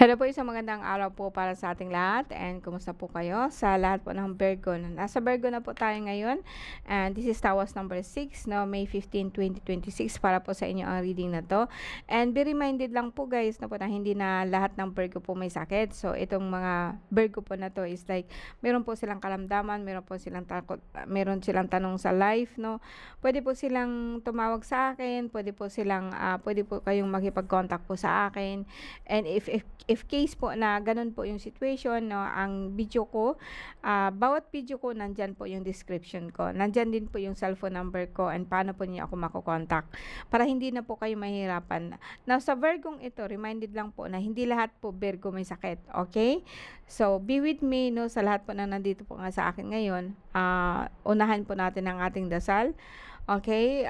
Hello po, isang magandang araw po para sa ating lahat and kumusta po kayo sa lahat po ng Virgo. Nasa Virgo na po tayo ngayon and this is Tawas number 6, no, May 15, 2026 para po sa inyo ang reading na to. And be reminded lang po guys na po na hindi na lahat ng Virgo po may sakit. So itong mga Virgo po na to is like meron po silang karamdaman, meron po silang takot, meron silang tanong sa life, no. Pwede po silang tumawag sa akin, pwede po kayong makipag-contact po sa akin. And if case po na ganun po yung situation, no, ang video ko, bawat video ko nandyan po yung description ko. Nandyan din po yung cellphone number ko and paano po niyo ako makokontak para hindi na po kayo mahirapan. Now, sa Virgong ito, reminded lang po na hindi lahat po Virgo may sakit. Okay? So, be with me, no, sa lahat po na nandito po nga sa akin ngayon. Unahan po natin ang ating dasal. Okay?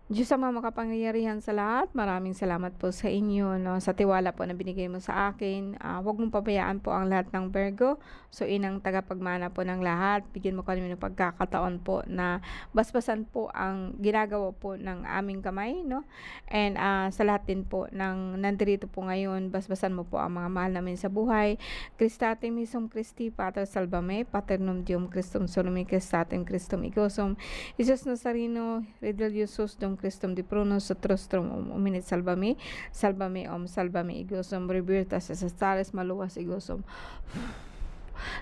Diyos ang makapangyarihan sa lahat, maraming salamat po sa inyo, no, sa tiwala po na binigay mo sa akin. Huwag mong pabayaan po ang lahat ng Virgo. So, inang tagapagmana po ng lahat. Bigyan mo kami ng pagkakataon po na basbasan po ang ginagawa po ng aming kamay, no? And sa lahat din po ng nandirito po ngayon, basbasan mo po ang mga mahal namin sa buhay. Christatem Isum Christi, Pater Salvame, Paternum Deum Christum Solumi Christatem Christum Igosum, Jesus Nazareno, Rediliosus Dom Christum di Pruno, Sotrostrum Uminit Salvame, Salvame Salvame Igosum, Rebirtas Sastares Maluwas Igosum.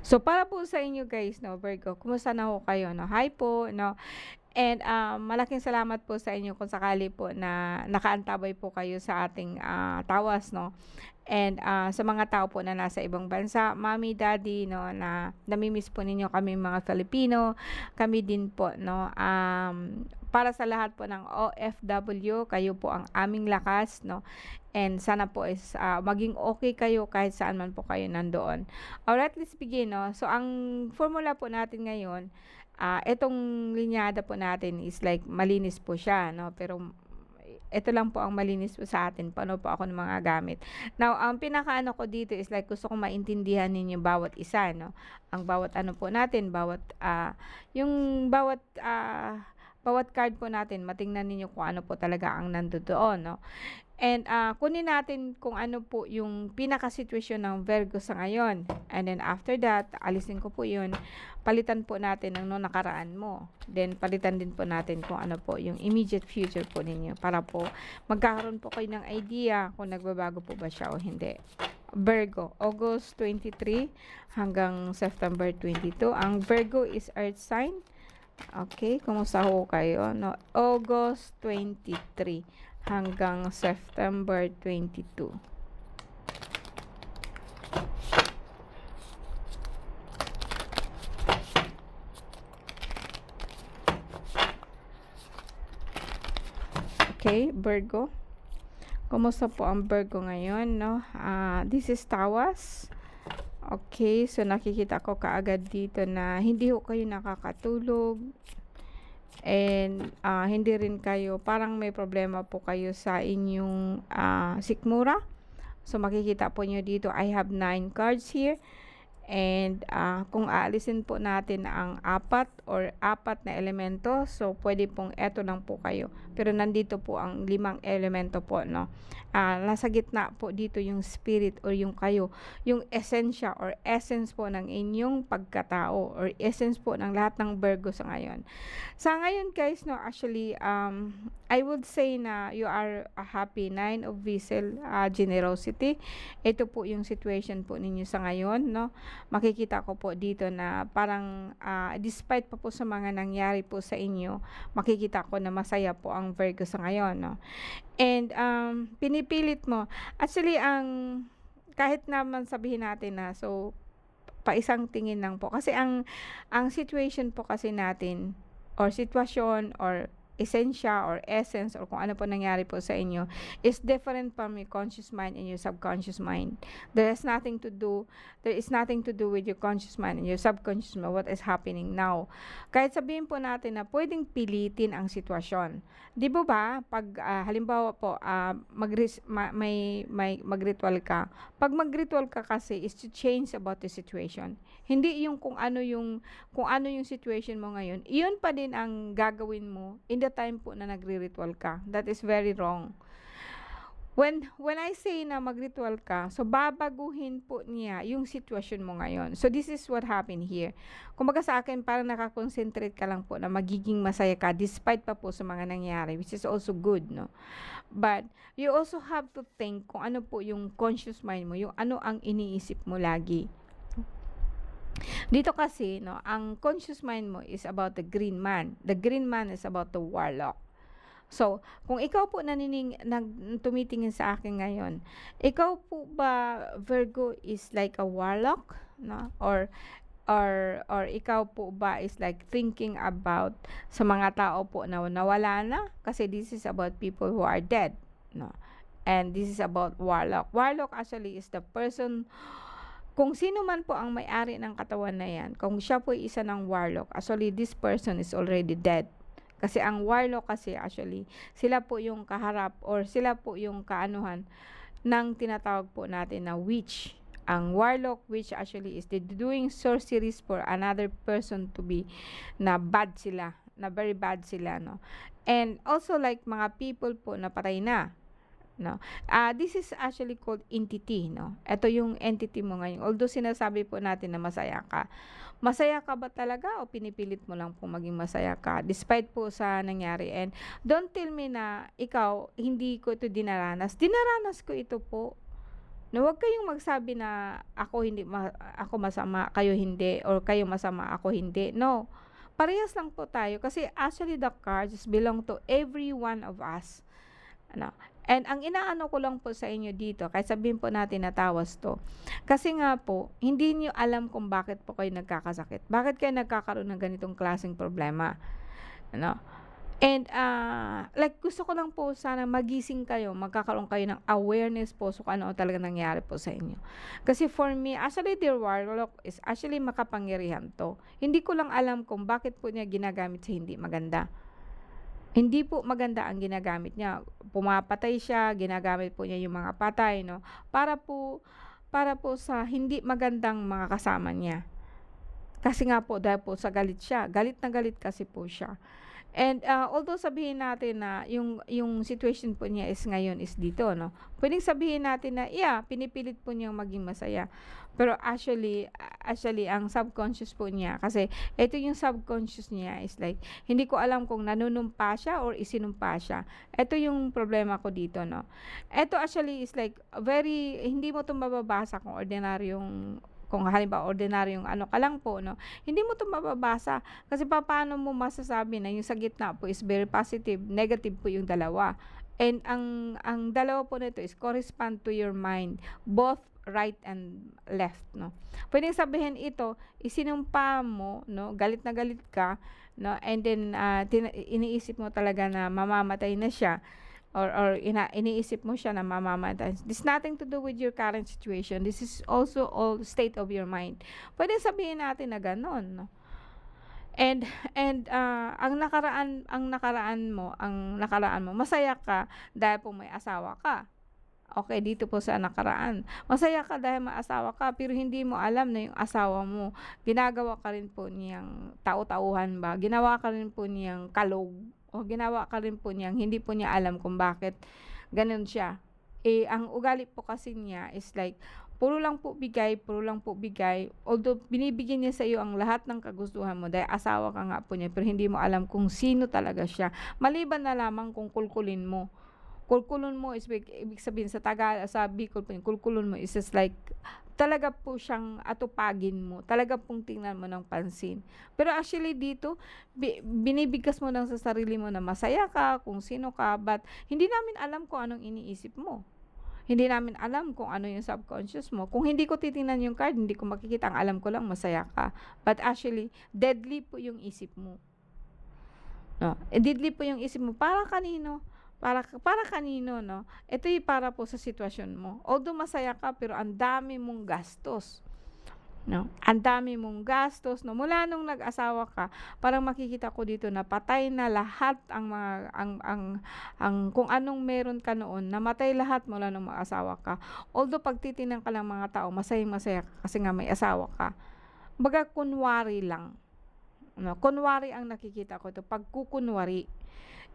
So, para po sa inyo guys, no, Virgo, kumusta na ho kayo, no? Hi po, no? And malaking salamat po sa inyo kung sakali po na nakaantabay po kayo sa ating tawas, no? And sa mga tao po na nasa ibang bansa, mommy, daddy, no, na namimiss po ninyo kami mga Filipino, kami din po, no. Para sa lahat po ng OFW, kayo po ang aming lakas, no. And sana po is maging okay kayo kahit saan man po kayo nandoon. Alright, let's begin, no. So ang formula po natin ngayon, itong linyada po natin is like malinis po siya, no, pero ito lang po ang malinis po sa atin, paano po ako ng mga gamit. Now, ang pinakaano ko dito is like gusto kong maintindihan ninyo bawat isa, no? Ang bawat ano po natin, yung bawat card po natin, matingnan ninyo kung ano po talaga ang nandoon, no? And kunin natin kung ano po yung pinaka-sitwasyon ng Virgo sa ngayon. And then after that, alisin ko po yun. Palitan po natin ng nakaraan mo. Then palitan din po natin kung ano po yung immediate future po ninyo. Para po magkakaroon po kayo ng idea kung nagbabago po ba siya o hindi. Virgo, August 23 hanggang September 22. Ang Virgo is earth sign. Okay, kumusta ho kayo? No, August 23 hanggang September 22. Okay, Virgo. Kumusta po ang Virgo ngayon, no? This is Tawas. Okay, so nakikita ko kaagad dito na hindi ho kayo nakakatulog. And hindi rin kayo, parang may problema po kayo sa inyong sikmura. So makikita po nyo dito, I have 9 cards here. And kung aalisin po natin ang apat na elemento, so pwede pong eto lang po kayo. Pero nandito po ang 5 elemento po, no. Nasa gitna po dito yung spirit or yung kayo, yung esensya or essence po ng inyong pagkatao or essence po ng lahat ng Virgo sa ngayon. Sa ngayon guys, no, actually, I would say na you are a happy 9 of Vessel, generosity. Ito po yung situation po ninyo sa ngayon, no. Makikita ko po dito na parang despite pa po sa mga nangyari po sa inyo, makikita ko na masaya po ang Virgo sa ngayon, no. And pinipilit mo. Actually, kahit naman sabihin natin na so paisang tingin lang po kasi ang situation po kasi natin or sitwasyon or esensya or essence or kung ano po nangyari po sa inyo is different from your conscious mind and your subconscious mind. There is nothing to do with your conscious mind and your subconscious mind what is happening now. Kahit sabihin po natin na pwedeng pilitin ang sitwasyon. Di ba pag halimbawa po mag-ritual ka. Pag mag-ritual ka kasi is to change about the situation. Hindi yung kung ano yung situation mo ngayon, iyon pa din ang gagawin mo in the time po na nagre-ritual ka. That is very wrong. When I say na mag-ritual ka, so babaguhin po niya yung sitwasyon mo ngayon. So this is what happened here. Kumbaga sa akin parang naka-concentrate ka lang po na magiging masaya ka despite pa po sa mga nangyari, which is also good, no? But you also have to think kung ano po yung conscious mind mo, yung ano ang iniisip mo lagi. Dito kasi, no, ang conscious mind mo is about the green man. The green man is about the warlock. So, kung ikaw po tumitingin sa akin ngayon, ikaw po ba, Virgo, is like a warlock, no? Or ikaw po ba is like thinking about sa mga tao po na nawala na? Kasi this is about people who are dead, no? And this is about warlock. Warlock actually is the person, kung sino man po ang may-ari ng katawan na yan, kung siya po isa ng warlock, actually this person is already dead. Kasi ang warlock kasi actually, sila po yung kaharap or sila po yung kaanuhan ng tinatawag po natin na witch. Ang warlock, which actually is doing sorceries for another person to be na bad sila, na very bad sila, no? And also like mga people po na patay na, no? This is actually called entity, no? Ito yung entity mo ngayon. Although sinasabi po natin na masaya ka. Masaya ka ba talaga o pinipilit mo lang po maging masaya ka despite po sa nangyari? And don't tell me na ikaw, hindi ko ito dinaranas. Dinaranas ko ito po. No, wag kayong magsabi na ako masama, kayo hindi, or kayo masama, ako hindi. No. Parehas lang po tayo kasi actually the cards belong to every one of us. Ano? And ang inaano ko lang po sa inyo dito, kahit sabihin po natin na tawas to, kasi nga po, hindi niyo alam kung bakit po kayo nagkakasakit. Bakit kayo nagkakaroon ng ganitong klaseng problema. Ano? And like gusto ko lang po sana magising kayo, magkakaroon kayo ng awareness po so ano talaga nangyari po sa inyo. Kasi for me, actually dear warlock is actually makapangyarihan to. Hindi ko lang alam kung bakit po niya ginagamit sa hindi maganda. Hindi po maganda ang ginagamit niya. Pumapatay siya, ginagamit po niya yung mga patay, no? Para po sa hindi magandang mga kasama niya. Kasi nga po, dahil po sa galit siya. Galit na galit kasi po siya. And although sabihin natin na yung situation po niya is ngayon is dito, no? Pwedeng sabihin natin na, yeah, pinipilit po niyang maging masaya. Pero actually ang subconscious po niya, kasi ito yung subconscious niya is like, hindi ko alam kung nanunumpa siya or isinumpa siya. Ito yung problema ko dito, no? Ito actually is like, hindi mo ito mababasa kung halimbawa ordinaryong ano ka lang po, no? Hindi mo ito mababasa kasi paano mo masasabi na yung sa gitna po is very positive, negative po yung dalawa. And ang dalawa po nito is correspond to your mind, both right and left, no? Pwedeng sabihin ito, isinumpa mo, no? Galit na galit ka, no? And then iniisip mo talaga na mamamatay na siya. Or iniisip mo siya na mamamatay. This nothing to do with your current situation. This is also all state of your mind. Pwede sabihin natin na gano'n, no? And ang nakaraan mo, masaya ka dahil po may asawa ka. Okay, dito po sa nakaraan. Masaya ka dahil may asawa ka, pero hindi mo alam na yung asawa mo, ginagawa ka rin po niyang tau-tauhan ba? Ginawa ka rin po niyang kalog. O ginawa ka rin po niyang hindi po niya alam kung bakit ganun siya. Ang ugali po kasi niya is like, puro lang po bigay. Although binibigyan niya sa iyo ang lahat ng kagustuhan mo dahil asawa ka nga po niya, pero hindi mo alam kung sino talaga siya. Maliban na lamang kung kulkulin mo. Kulkulun mo is ibig sabihin sa Bicol po, kulkulun mo is just like talaga po siyang atupagin mo. Talaga pong tingnan mo ng pansin. Pero actually dito, binibigkas mo lang sa sarili mo na masaya ka, kung sino ka, but hindi namin alam kung anong iniisip mo. Hindi namin alam kung ano yung subconscious mo. Kung hindi ko titingnan yung card, hindi ko makikita. Ang alam ko lang, masaya ka. But actually, deadly po yung isip mo. No? Deadly po yung isip mo. Para kanino? Para kanino, no? Ito yung para po sa sitwasyon mo. Although masaya ka, pero ang dami mong gastos. No? Ang dami mong gastos, no? Mula nung nag-asawa ka, parang makikita ko dito na patay na lahat ang kung anong meron ka noon, namatay lahat mula nung mag-asawa ka. Although pag titingnan ka lang mga tao, masaya ka kasi nga may asawa ka. Baga kunwari lang. No? Kunwari ang nakikita ko ito, pagkukunwari.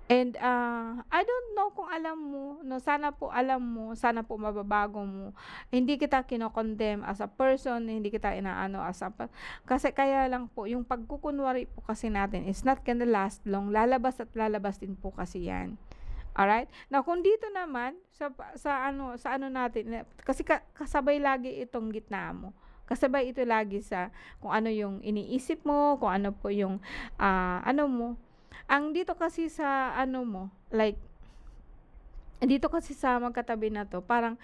And, I don't know kung alam mo 'no, sana po alam mo, sana po mababago mo. Hindi kita kino-condemn as a person, hindi kita inaano as a kasi kaya lang po yung pagkukunwari po kasi natin is not gonna last long, lalabas at lalabas din po kasi 'yan. Alright? Now kung dito naman sa ano natin kasi kasabay lagi itong gitna mo. Kasabay ito lagi sa kung ano yung iniisip mo, kung ano po yung, ano mo. Ang dito kasi sa ano mo, like dito kasi sa magkatabi na 'to para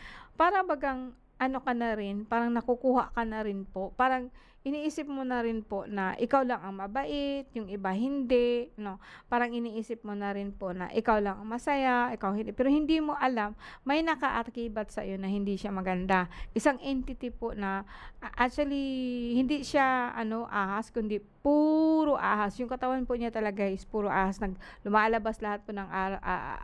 bagang ano ka na rin, parang nakukuha ka na rin po, parang iniisip mo na rin po na ikaw lang ang mabait, yung iba hindi 'no. Parang iniisip mo na rin po na ikaw lang ang masaya, ikaw hindi pero hindi mo alam may nakaakibat sa'yo na hindi siya maganda. Isang entity po na actually hindi siya ano, ahas kundi puro ahas. Yung katawan po niya talaga is puro ahas, lumalabas lahat po ng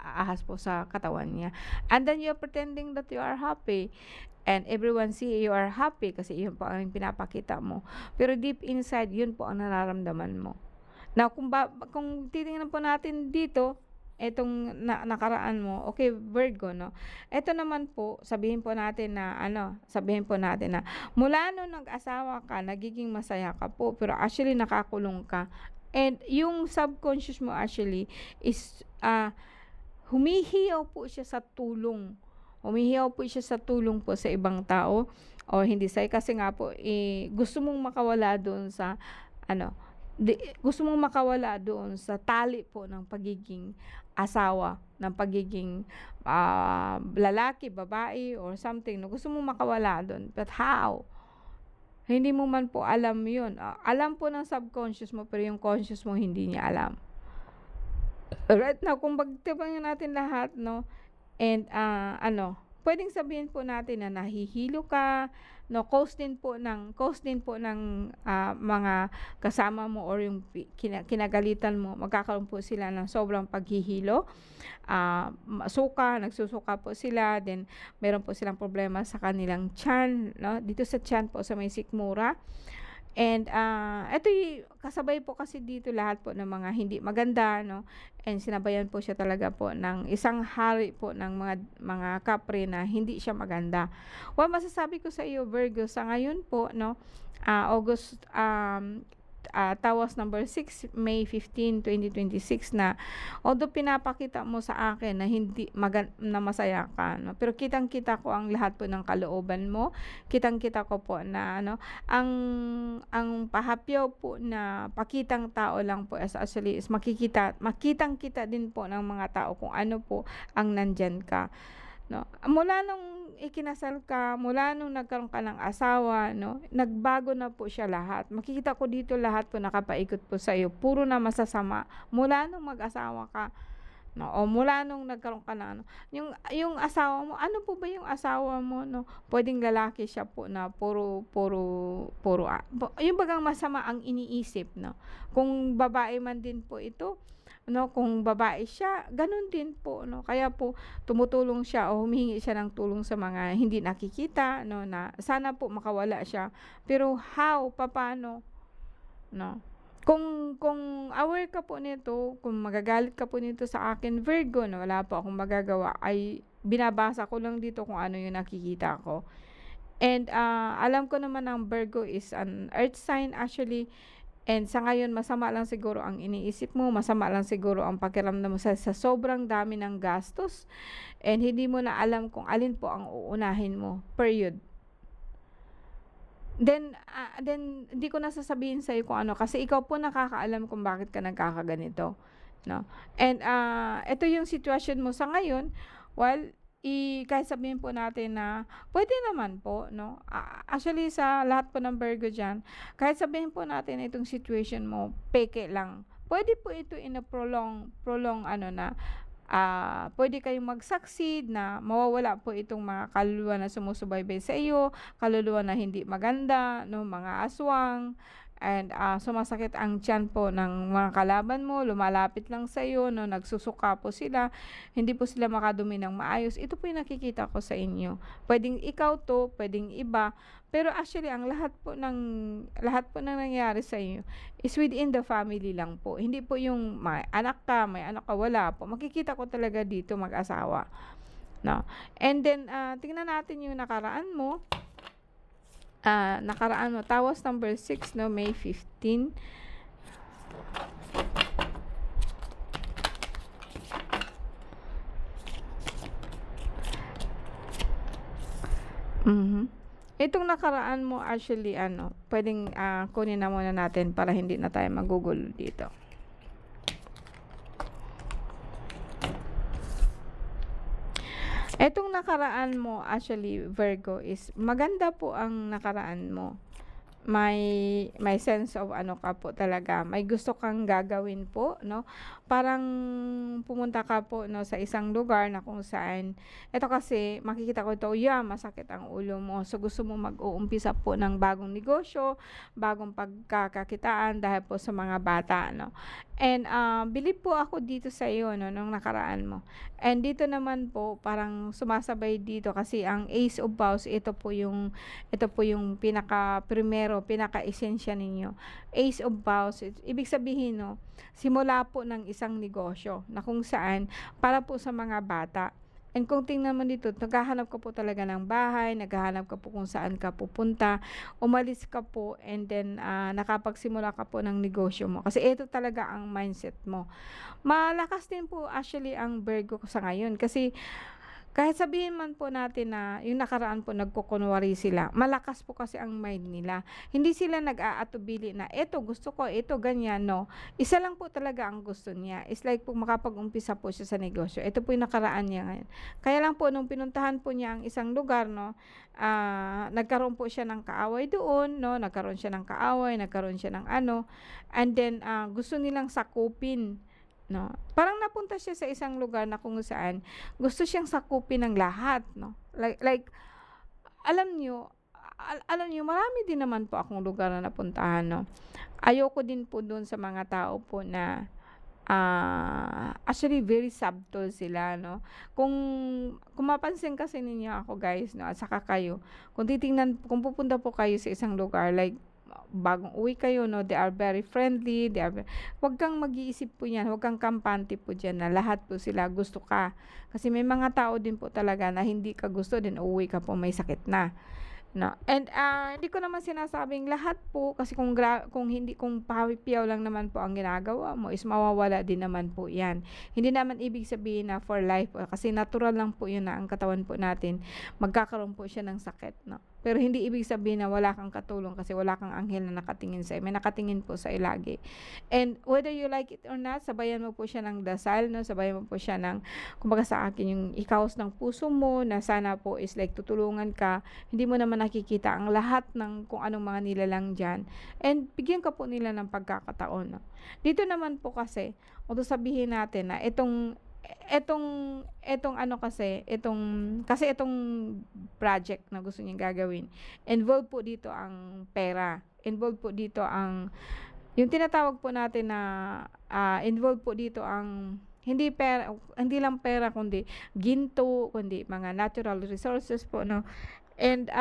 ahas po sa katawan niya. And then you're pretending that you are happy and everyone see you are happy kasi yun po ang pinapakita mo. Pero deep inside, yun po ang nararamdaman mo. Now, kung titingnan po natin dito, etong nakaraan mo, okay, Virgo, no? Eto naman po, sabihin po natin na mula nung nag-asawa ka, nagiging masaya ka po, pero actually nakakulong ka. And yung subconscious mo actually is humihiyaw po siya sa tulong. Humihiyaw po siya sa tulong po sa ibang tao o hindi sa'yo kasi nga po, gusto mong makawala doon sa ano, gusto mong makawala doon sa tali po ng pagiging asawa, ng pagiging lalaki, babae or something 'no, gusto mong makawala doon. But how? Hindi mo man po alam 'yun. Alam po ng subconscious mo pero yung conscious mo hindi niya alam. Right now kung pagtimbangin natin lahat 'no, and, puwedeng sabihin po natin na nahihilo ka 'no, cause din po ng, mga kasama mo or yung kinagalitan mo, magkakaroon po sila ng sobrang paghihilo, nagsusuka po sila, then meron po silang problema sa kanilang tiyan 'no, dito sa tiyan po sa may sikmura. And, ito'y kasabay po kasi dito lahat po ng mga hindi maganda 'no, and sinabayan po siya talaga po ng isang hari po ng mga kapre na hindi siya maganda. Well, masasabi ko sa iyo Virgo, sa ngayon po 'no, August, tawas number 6, May 15, 2026 na although pinapakita mo sa akin na hindi na masaya ka 'no, pero kitang-kita ko ang lahat po ng kalooban mo. Kitang-kita ko po na ano, ang pahapyaw po na pakitang tao lang po is actually is makitang-kita din po ng mga tao kung ano po ang nandiyan ka. 'No, mula nung ikinasal ka, mula nung nagkaroon ka ng asawa 'no, nagbago na po siya lahat. Makikita ko dito lahat po nakapaikot po sa'yo, puro na masasama. Mula nung mag-asawa ka 'no, o mula nung nagkaroon ka ng ano, yung asawa mo, ano po ba yung asawa mo 'no, puwedeng lalaki siya po na puro puro puro, yung bagang masama ang iniisip 'no. Kung babae man din po ito 'no, kung babae siya, gano'n din po 'no. Kaya po tumutulong siya o humihingi siya ng tulong sa mga hindi nakikita 'no, na sana po makawala siya. Pero how, papaano 'no? Kung aware ka po nito, kung magagalit ka po nito sa akin Virgo na wala po akong magagawa, ay binabasa ko lang dito kung ano yung nakikita ko. And, alam ko naman ang Virgo is an earth sign actually. And sa ngayon masama lang siguro ang iniisip mo, masama lang siguro ang pakiramdam mo sa sobrang dami ng gastos and hindi mo na alam kung alin po ang uunahin mo, period. Then hindi ko na sasabihin sa'yo kung ano kasi ikaw po nakakaalam kung bakit ka nagkakaganito, 'no. And, eto yung sitwasyon mo sa ngayon, well, kahit sabihin po natin na puwede naman po 'no, actually sa lahat po ng Virgo diyan, kahit sabihin po natin na itong situation mo peke lang, puwede po ito in a prolong ano na, puwede kayong mag-succeed na mawawala po itong mga kaluluwa na sumusubaybay sa iyo, kaluluwa na hindi maganda 'no, mga aswang, and sumasakit ang tiyan po ng mga kalaban mo, lumalapit lang sa iyo, no, nagsusuka po sila, hindi po sila makadumi ng maayos. Ito po yung nakikita ko sa inyo. Pwedeng ikaw to, pwedeng iba, pero actually ang lahat po ng nangyayari sa inyo is within the family lang po. Hindi po yung may anak ka, wala po. Makikita ko talaga dito mag-asawa, no. And then tingnan natin yung nakaraan mo. Tawas number 6, no, May 15. Itong nakaraan mo actually pwedeng kunin na muna natin para hindi na tayo magugulo dito. Etong nakaraan mo actually, Virgo, is maganda po ang nakaraan mo. May sense of ka po talaga. May gusto kang gagawin po, no? Parang pumunta ka po, no, sa isang lugar na kung saan, ito kasi makikita ko ito, masakit ang ulo mo. So gusto mo mag-uumpisa po ng bagong negosyo, bagong pagkakakitaan dahil po sa mga bata, no? And believe po ako dito sa iyo, no, nung nakaraan mo. And dito naman po parang sumasabay dito kasi ang Ace of Wands, ito po yung pinaka-esensya ninyo. Ace of Wands, ibig sabihin, no, simula po ng isang negosyo na kung saan para po sa mga bata. And kung tingnan mo dito, naghahanap ka po talaga ng bahay, naghahanap ka po kung saan ka pupunta, umalis ka po, and then nakapagsimula ka po ng negosyo mo. Kasi ito talaga ang mindset mo. Malakas din po actually ang Virgo sa ngayon kasi kahit sabihin man po natin na yung nakaraan po nagkukunwari sila, malakas po kasi ang mind nila. Hindi sila nag-aatubili na eto gusto ko, eto ganyan, no. Isa lang po talaga ang gusto niya. It's like po makapag-umpisa po siya sa negosyo. Ito po yung nakaraan niya ngayon. Kaya lang po nung pinuntahan po niya ang isang lugar, no, nagkaroon po siya ng kaaway doon, no, nagkaroon siya ng and then gusto nilang sakupin, no. Parang napunta siya sa isang lugar na kung saan gusto siyang sakupin ng lahat, no. Like alam niyo, marami din naman po akong lugar na napuntahan, no. Ayoko din po doon sa mga tao po na actually very subtle sila, no. Kung mapansin kasi ninyo ako, guys, no, at saka kayo, kung pupunta po kayo sa isang lugar, like bagong uwi kayo, no, they are very friendly, wag kang mag-iisip po yan, wag kang kampante po dyan na lahat po sila gusto ka. Kasi may mga tao din po talaga na hindi ka gusto, din uuwi ka po may sakit na, no. And hindi ko naman sinasabing lahat po kasi kung pahipiyaw lang naman po ang ginagawa mo is mawawala din naman po yan. Hindi naman ibig sabihin na for life kasi natural lang po yun na ang katawan po natin magkakaroon po siya ng sakit, no. Pero hindi ibig sabihin na wala kang katulong kasi wala kang anghel na nakatingin sa iyo. May nakatingin po sa iyo lagi. And whether you like it or not, sabayan mo po siya ng dasal, no? Sabayan mo po siya ng, kumbaga sa akin, yung ikaos ng puso mo na sana po is like tutulungan ka. Hindi mo naman nakikita ang lahat ng kung anong mga nilalang dyan. And bigyan ka po nila ng pagkakataon, no? Dito naman po kasi, although sabihin natin na itong project na gusto niyang gagawin, involved po dito ang pera, involved po dito ang yung tinatawag po natin na involved po dito ang hindi lang pera kundi ginto, kundi mga natural resources po, no. And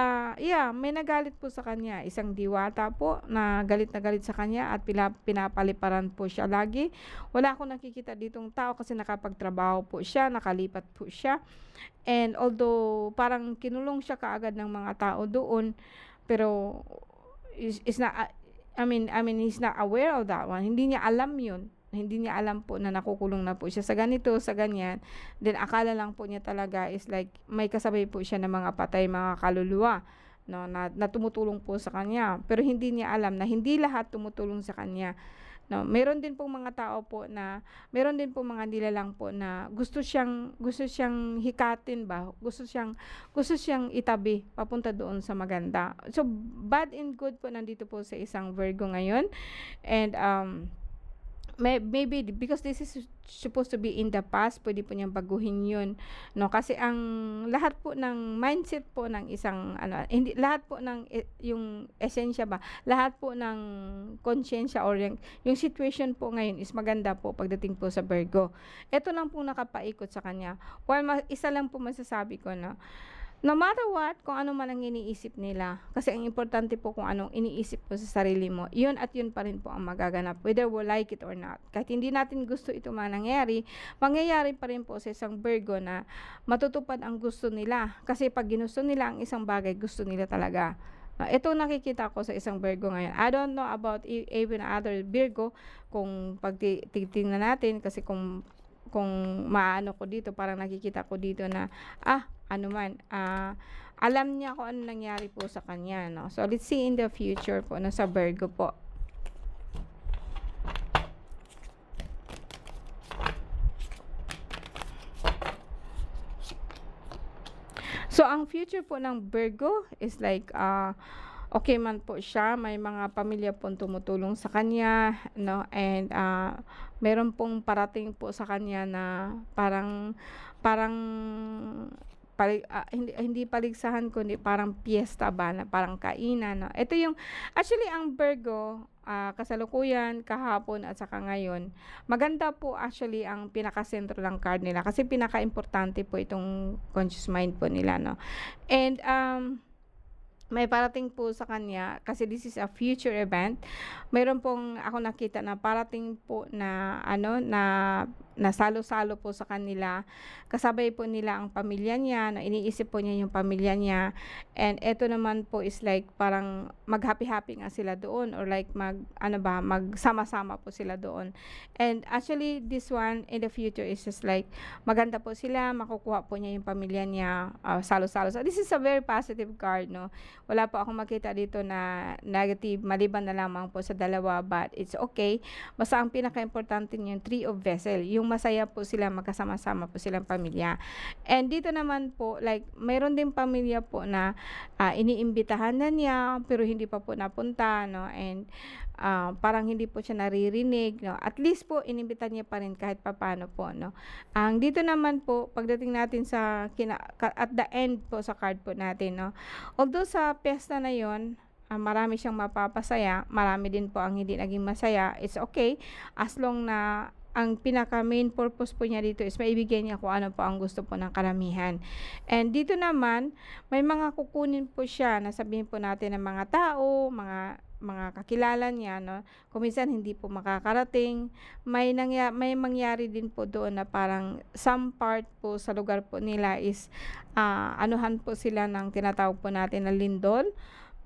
may nagalit po sa kanya, isang diwata po na galit sa kanya at pinapaliparan po siya lagi. Wala akong nakikita ditong tao kasi nakapagtrabaho po siya, nakalipat po siya. And although parang kinulong siya kaagad ng mga tao doon, pero is not he's not aware of that one. Hindi niya alam yun. Hindi niya alam po na nakukulong na po siya sa ganito, sa ganyan. Then akala lang po niya talaga is like may kasabay po siya ng mga patay, mga kaluluwa, no, na tumutulong po sa kanya. Pero hindi niya alam na hindi lahat tumutulong sa kanya, no. Meron din pong mga nilalang po na gusto siyang hikatin ba, gusto siyang itabi papunta doon sa maganda. So bad and good po nandito po sa isang Virgo ngayon. And maybe because this is supposed to be in the past, pwede po niyang baguhin yun, no? Kasi ang lahat po ng mindset po ng isang ano, hindi lahat po ng yung esensya ba, lahat po ng konsyensya or yung situation po ngayon is maganda po pagdating po sa Virgo. Ito lang po nakapaikot sa kanya. While isa lang po masasabi ko, no? No matter what, kung ano man ang iniisip nila, kasi ang importante po kung anong iniisip po sa sarili mo, yun at yun pa rin po ang magaganap, whether we like it or not. Kahit hindi natin gusto ito mangyayari, mangyayari pa rin po sa isang Virgo na matutupad ang gusto nila. Kasi pag ginusto nila ang isang bagay, gusto nila talaga. Ito nakikita ko sa isang Virgo ngayon. I don't know about even other Virgo, kung pagtitingnan natin, kasi kung maano ko dito, parang nakikita ko dito na, alam niya kung ano nangyari po sa kanya, no? So, let's see in the future po, no, sa Virgo po. So, ang future po ng Virgo is like, okay man po siya, may mga pamilya pong tumutulong sa kanya, no? And meron pong parating po sa kanya na parang hindi paligsahan kundi parang piyesta ba, na parang kainan, no? Ito yung actually ang Virgo, kasalukuyan, kahapon at saka ngayon, maganda po actually ang pinakasentro ng card nila kasi pinakaimportante po itong conscious mind po nila, no? And may parating po sa kanya kasi this is a future event. Mayroon pong ako nakita na parating po na salo-salo po sa kanila. Kasabay po nila ang pamilya niya, na iniisip po niya yung pamilya niya. And eto naman po is like parang mag-happy-happy nga sila doon, or like magsama-sama po sila doon. And actually this one in the future is just like maganda po sila, makukuha po niya yung pamilya niya, salo-salo. So this is a very positive card, no? Wala po akong makita dito na negative, maliban na lamang po sa dalawa, but it's okay. Basta ang pinaka-importante niyo yung Three of Vessel, yung masaya po sila, magkasama-sama po silang pamilya. And dito naman po, like, mayroon din pamilya po na iniimbitahan na niya, pero hindi pa po napunta, no? And parang hindi po siya naririnig, no? At least po, inimbitahan niya pa rin kahit papano po, no? Ang dito naman po, pagdating natin sa, at the end po sa card po natin, no? Although sa piyesta na yon, marami siyang mapapasaya, marami din po ang hindi naging masaya, it's okay, as long na ang pinaka main purpose po niya dito is maibigay niya kung ano po ang gusto po ng karamihan. And dito naman, may mga kukunin po siya, na sabihin po natin ng mga tao, mga kakilala niya, no? Kung minsan hindi po makakarating, may mangyari din po doon na parang some part po sa lugar po nila is anuhan po sila ng tinatawag po natin na lindol,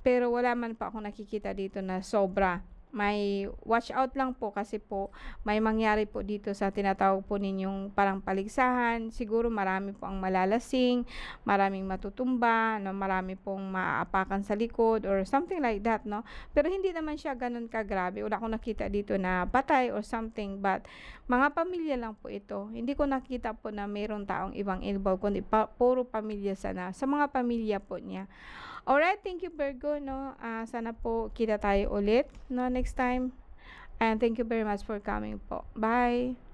pero wala man pa ako nakikita dito na sobra. May watch out lang po kasi po may mangyari po dito sa tinatawag po ninyong parang paligsahan. Siguro marami po ang malalasing, maraming matutumba, no? Marami pong maaapakan sa likod or something like that, no? Pero hindi naman siya ganun kagrabe. Wala akong nakita dito na patay or something, but mga pamilya lang po ito. Hindi ko nakita po na mayroong taong ibang involved, kundi puro pamilya sana. Sa mga pamilya po niya. Alright, thank you Virgo, no? Sana po kita tayo ulit, no, next time. And thank you very much for coming po. Bye!